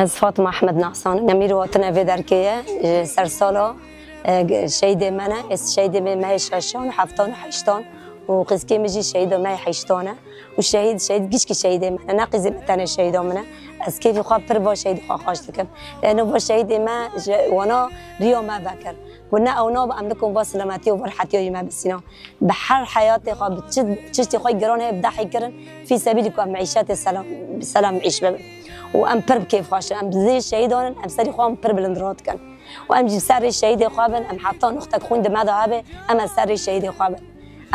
از فاطمه احمد نعسان نمیر وطن في درکیه سرسالا شهید منه اس شهید مه ششان هفتان هشتان و قسکی میجی شهید مه هشتانه و شهید گیش که شهید منه نقیز متن شهید منه از کیف خواب پر با شهید خواهش دکم لانه با شهید ما وانا ریا ما بکر قلنا اونا باملكم با سلامتی و فرحتی ما بسینا به هر حیات خواب چشتی خوای گرانه بدحی کردن فی سبیل کو معیشت سلام عيش ببن وام برب كيف خاش ام زي الشهيدون ام سري خوام برب الاندرات كان وام جي سري الشهيد خوابن ام حطان اختك خوند ما ذهبه ام سري الشهيد خوابن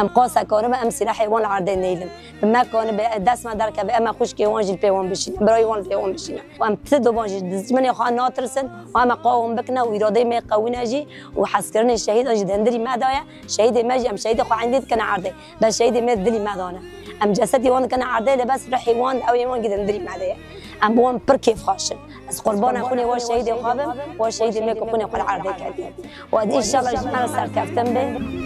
ام قاسه كانوا ام سلاح وان عردين نيلن ما كان داس ما درك ام خوش كي وان جي بيوان بشين براي وان بيوان بشين وام تدو وان جي من خان ناطرسن وام قاوم بكنا واراده ما قوينا جي وحسكرني الشهيد اجي هندري ما دايا شهيد ما جي ام شهيد خو عندي كان عرضه بس شهيد ما دلي ما دانا ام جسدي وان كان عرضه بس رحيوان او يوان قد هندري ما دايا ام بوم پر كيف خاشن از قربان اخوني و شهيد خوابم و شهيد ميكو خوني قل عرضه كدي و ان شاء الله جمال سر كفتم به